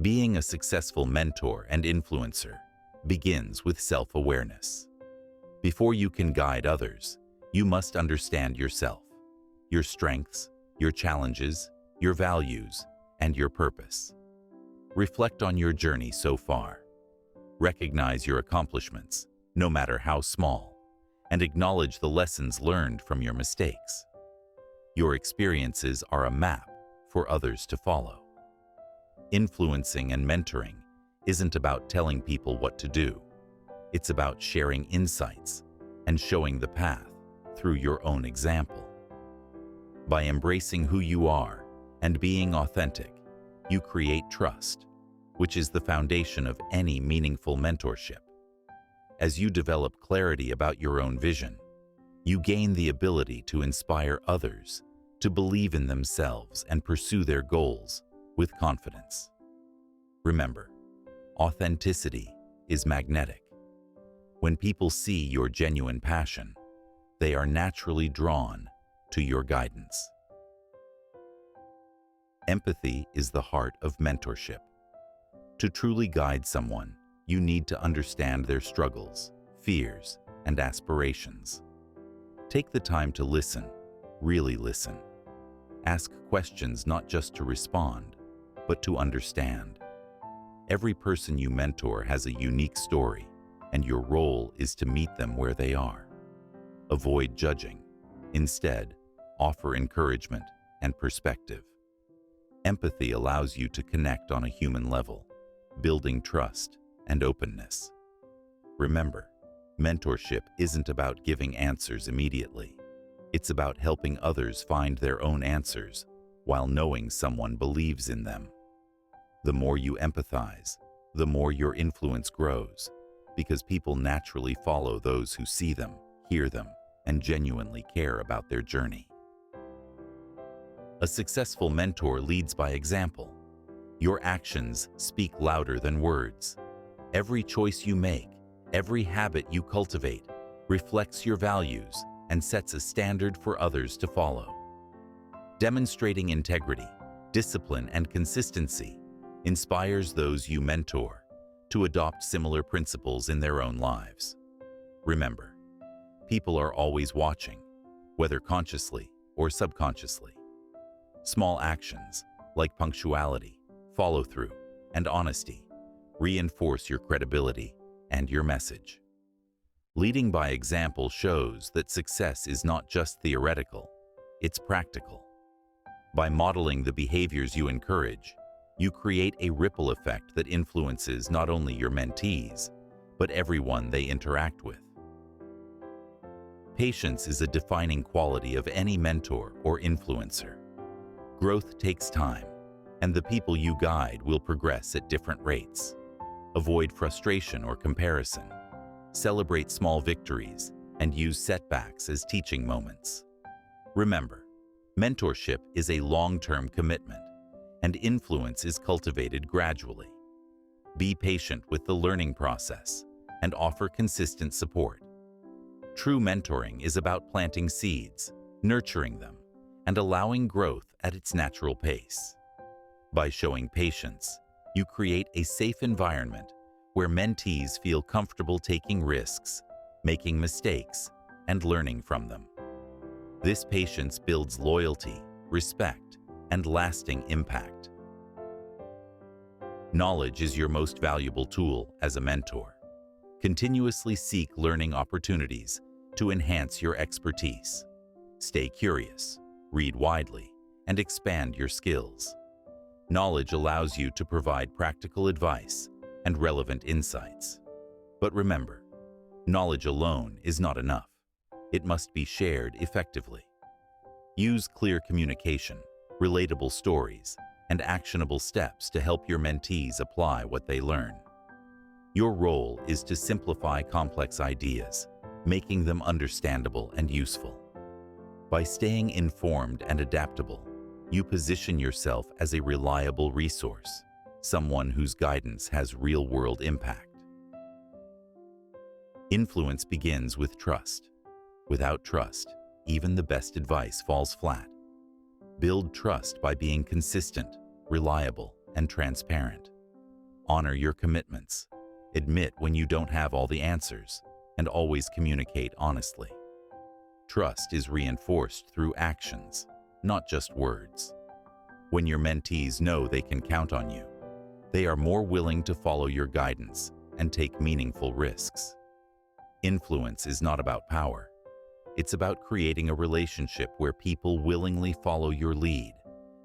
Being a successful mentor and influencer begins with self-awareness. Before you can guide others, you must understand yourself, your strengths, your challenges, your values, and your purpose. Reflect on your journey so far. Recognize your accomplishments, no matter how small, and acknowledge the lessons learned from your mistakes. Your experiences are a map for others to follow. Influencing and mentoring isn't about telling people what to do. It's about sharing insights and showing the path through your own example. By embracing who you are and being authentic, you create trust, which is the foundation of any meaningful mentorship. As you develop clarity about your own vision, you gain the ability to inspire others to believe in themselves and pursue their goals with confidence. Remember, authenticity is magnetic. When people see your genuine passion, they are naturally drawn to your guidance. Empathy is the heart of mentorship. To truly guide someone, you need to understand their struggles, fears, and aspirations. Take the time to listen, really listen. Ask questions not just to respond, but to understand. Every person you mentor has a unique story, and your role is to meet them where they are. Avoid judging. Instead, offer encouragement and perspective. Empathy allows you to connect on a human level, building trust and openness. Remember, mentorship isn't about giving answers immediately. It's about helping others find their own answers while knowing someone believes in them. The more you empathize, the more your influence grows, because people naturally follow those who see them, hear them, and genuinely care about their journey. A successful mentor leads by example. Your actions speak louder than words. Every choice you make, every habit you cultivate, reflects your values and sets a standard for others to follow. Demonstrating integrity, discipline, and consistency inspires those you mentor to adopt similar principles in their own lives. Remember, people are always watching, whether consciously or subconsciously. Small actions, like punctuality, follow-through, and honesty, reinforce your credibility and your message. Leading by example shows that success is not just theoretical, it's practical. By modeling the behaviors you encourage, you create a ripple effect that influences not only your mentees, but everyone they interact with. Patience is a defining quality of any mentor or influencer. Growth takes time, and the people you guide will progress at different rates. Avoid frustration or comparison. Celebrate small victories and use setbacks as teaching moments. Remember, mentorship is a long-term commitment, and influence is cultivated gradually. Be patient with the learning process and offer consistent support. True mentoring is about planting seeds, nurturing them, and allowing growth at its natural pace. By showing patience, you create a safe environment where mentees feel comfortable taking risks, making mistakes, and learning from them. This patience builds loyalty, respect, and lasting impact. Knowledge is your most valuable tool as a mentor. Continuously seek learning opportunities to enhance your expertise. Stay curious, read widely, and expand your skills. Knowledge allows you to provide practical advice and relevant insights. But remember, knowledge alone is not enough. It must be shared effectively. Use clear communication, relatable stories, and actionable steps to help your mentees apply what they learn. Your role is to simplify complex ideas, making them understandable and useful. By staying informed and adaptable, you position yourself as a reliable resource, someone whose guidance has real-world impact. Influence begins with trust. Without trust, even the best advice falls flat. Build trust by being consistent, reliable, and transparent. Honor your commitments. Admit when you don't have all the answers, and always communicate honestly. Trust is reinforced through actions, not just words. When your mentees know they can count on you, they are more willing to follow your guidance and take meaningful risks. Influence is not about power. It's about creating a relationship where people willingly follow your lead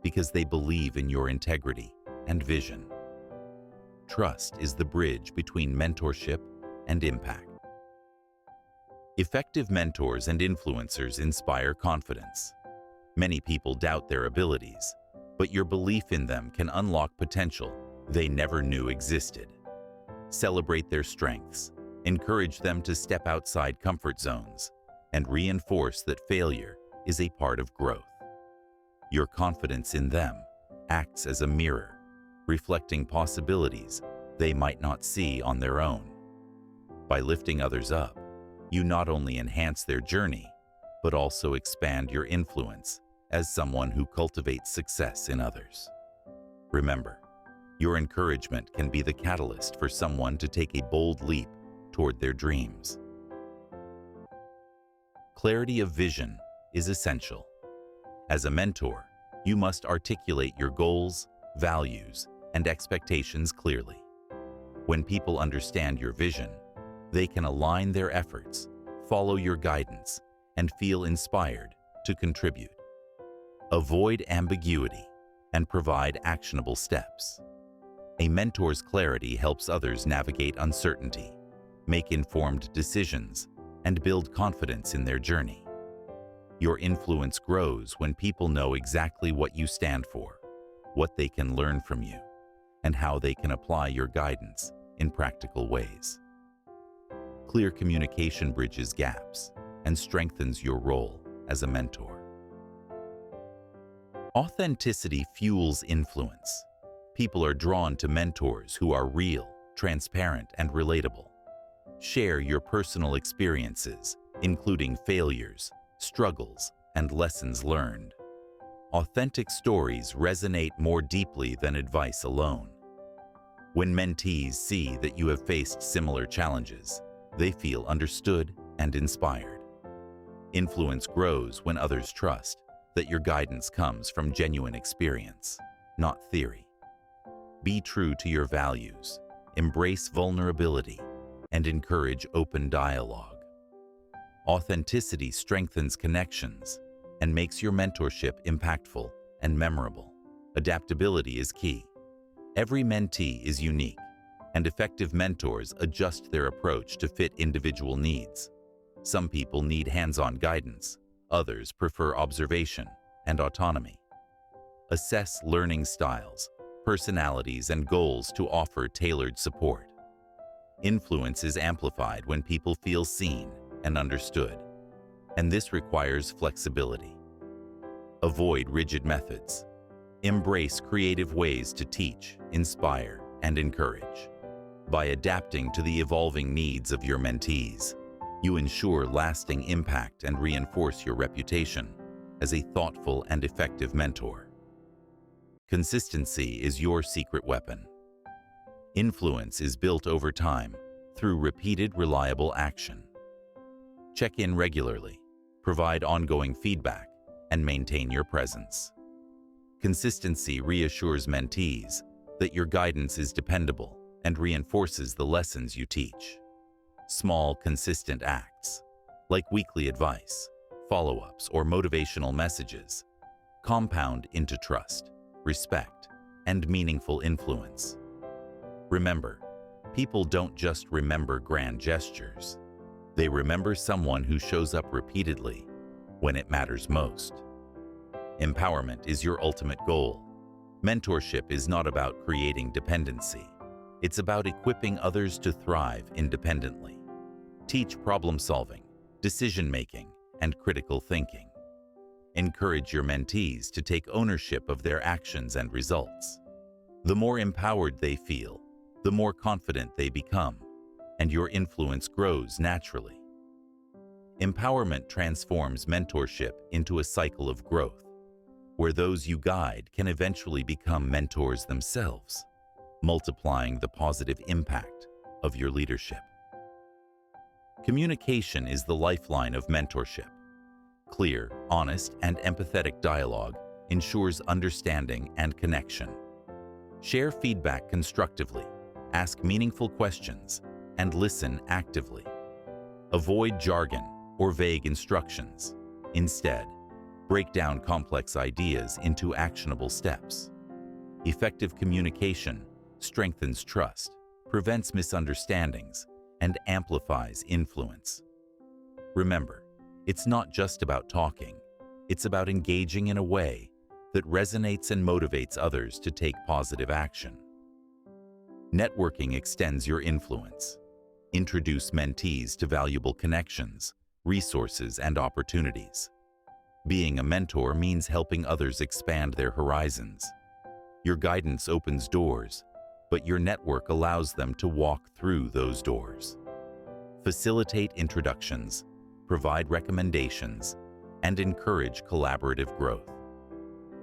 because they believe in your integrity and vision. Trust is the bridge between mentorship and impact. Effective mentors and influencers inspire confidence. Many people doubt their abilities, but your belief in them can unlock potential they never knew existed. Celebrate their strengths, encourage them to step outside comfort zones, and reinforce that failure is a part of growth. Your confidence in them acts as a mirror, reflecting possibilities they might not see on their own. By lifting others up, you not only enhance their journey, but also expand your influence as someone who cultivates success in others. Remember, your encouragement can be the catalyst for someone to take a bold leap toward their dreams. Clarity of vision is essential. As a mentor, you must articulate your goals, values, and expectations clearly. When people understand your vision, they can align their efforts, follow your guidance, and feel inspired to contribute. Avoid ambiguity and provide actionable steps. A mentor's clarity helps others navigate uncertainty, make informed decisions, and build confidence in their journey. Your influence grows when people know exactly what you stand for, what they can learn from you, and how they can apply your guidance in practical ways. Clear communication bridges gaps and strengthens your role as a mentor. Authenticity fuels influence. People are drawn to mentors who are real, transparent, and relatable. Share your personal experiences, including failures, struggles, and lessons learned. Authentic stories resonate more deeply than advice alone. When mentees see that you have faced similar challenges, they feel understood and inspired. Influence grows when others trust that your guidance comes from genuine experience, not theory. Be true to your values, embrace vulnerability, and encourage open dialogue. Authenticity strengthens connections and makes your mentorship impactful and memorable. Adaptability is key. Every mentee is unique, and effective mentors adjust their approach to fit individual needs. Some people need hands-on guidance, others prefer observation and autonomy. Assess learning styles, personalities, and goals to offer tailored support. Influence is amplified when people feel seen and understood, and this requires flexibility. Avoid rigid methods. Embrace creative ways to teach, inspire, and encourage. By adapting to the evolving needs of your mentees, you ensure lasting impact and reinforce your reputation as a thoughtful and effective mentor. Consistency is your secret weapon. Influence is built over time through repeated, reliable action. Check in regularly, provide ongoing feedback, and maintain your presence. Consistency reassures mentees that your guidance is dependable and reinforces the lessons you teach. Small, consistent acts, like weekly advice, follow-ups, or motivational messages, compound into trust, respect, and meaningful influence. Remember, people don't just remember grand gestures. They remember someone who shows up repeatedly when it matters most. Empowerment is your ultimate goal. Mentorship is not about creating dependency. It's about equipping others to thrive independently. Teach problem-solving, decision-making, and critical thinking. Encourage your mentees to take ownership of their actions and results. The more empowered they feel, the more confident they become, and your influence grows naturally. Empowerment transforms mentorship into a cycle of growth, where those you guide can eventually become mentors themselves. multiplying the positive impact of your leadership. Communication is the lifeline of mentorship. Clear, honest, and empathetic dialogue ensures understanding and connection. Share feedback constructively, ask meaningful questions, and listen actively. Avoid jargon or vague instructions. Instead, break down complex ideas into actionable steps. Effective communication strengthens trust, prevents misunderstandings, and amplifies influence. Remember, it's not just about talking, it's about engaging in a way that resonates and motivates others to take positive action. Networking extends your influence. Introduce mentees to valuable connections, resources, and opportunities. Being a mentor means helping others expand their horizons. Your guidance opens doors, but your network allows them to walk through those doors. Facilitate introductions, provide recommendations, and encourage collaborative growth.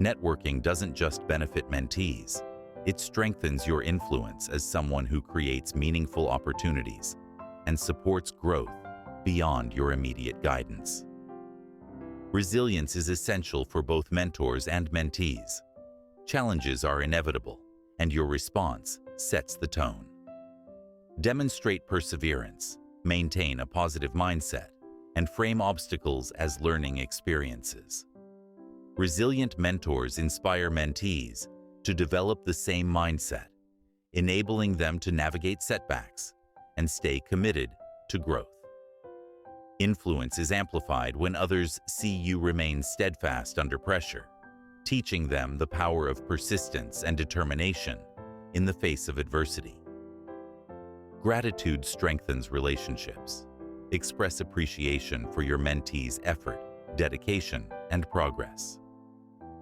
Networking doesn't just benefit mentees, it strengthens your influence as someone who creates meaningful opportunities and supports growth beyond your immediate guidance. Resilience is essential for both mentors and mentees. Challenges are inevitable, and your response sets the tone. Demonstrate perseverance, maintain a positive mindset, and frame obstacles as learning experiences. Resilient mentors inspire mentees to develop the same mindset, enabling them to navigate setbacks and stay committed to growth. Influence is amplified when others see you remain steadfast under pressure, teaching them the power of persistence and determination in the face of adversity. Gratitude strengthens relationships. Express appreciation for your mentee's effort, dedication, and progress.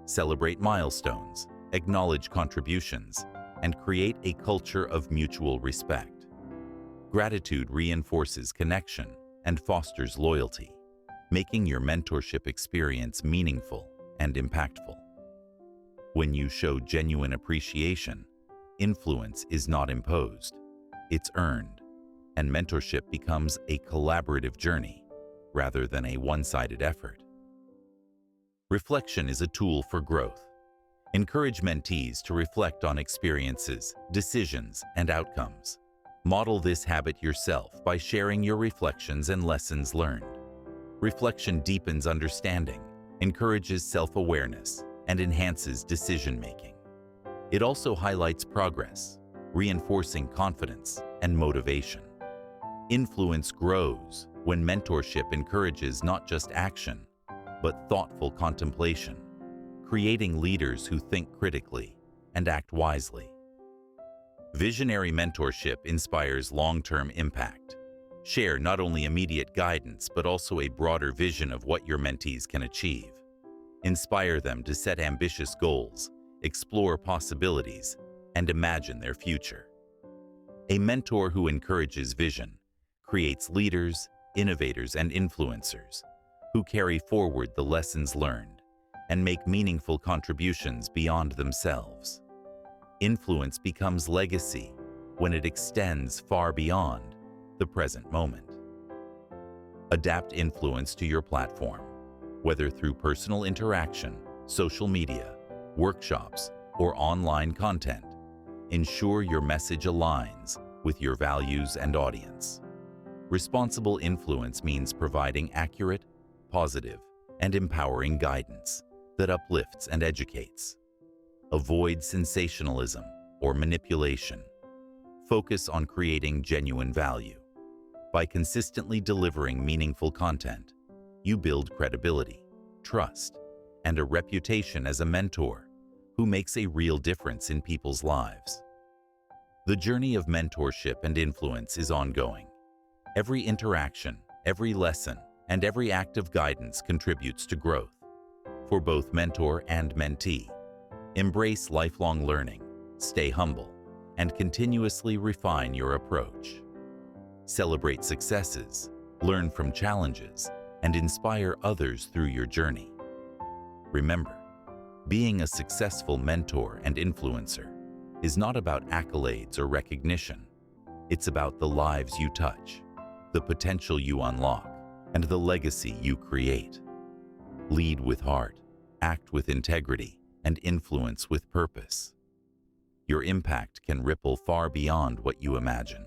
Celebrate milestones, acknowledge contributions, and create a culture of mutual respect. Gratitude reinforces connection and fosters loyalty, making your mentorship experience meaningful and impactful. When you show genuine appreciation, influence is not imposed, it's earned, and mentorship becomes a collaborative journey rather than a one-sided effort. Reflection is a tool for growth. Encourage mentees to reflect on experiences, decisions, and outcomes. Model this habit yourself by sharing your reflections and lessons learned. Reflection deepens understanding, encourages self-awareness, and enhances decision-making. It also highlights progress, reinforcing confidence and motivation. Influence grows when mentorship encourages not just action, but thoughtful contemplation, creating leaders who think critically and act wisely. Visionary mentorship inspires long-term impact. Share not only immediate guidance, but also a broader vision of what your mentees can achieve. Inspire them to set ambitious goals, explore possibilities, and imagine their future. A mentor who encourages vision creates leaders, innovators, and influencers who carry forward the lessons learned and make meaningful contributions beyond themselves. Influence becomes legacy when it extends far beyond the present moment. Adapt influence to your platform, whether through personal interaction, social media, workshops, or online content. Ensure your message aligns with your values and audience. Responsible influence means providing accurate, positive, and empowering guidance that uplifts and educates. Avoid sensationalism or manipulation. Focus on creating genuine value. By consistently delivering meaningful content, you build credibility, trust, and a reputation as a mentor who makes a real difference in people's lives. The journey of mentorship and influence is ongoing. Every interaction, every lesson, and every act of guidance contributes to growth. For both mentor and mentee, embrace lifelong learning, stay humble, and continuously refine your approach. Celebrate successes, learn from challenges, and inspire others through your journey. Remember, being a successful mentor and influencer is not about accolades or recognition. It's about the lives you touch, the potential you unlock, and the legacy you create. Lead with heart, act with integrity, and influence with purpose. Your impact can ripple far beyond what you imagine.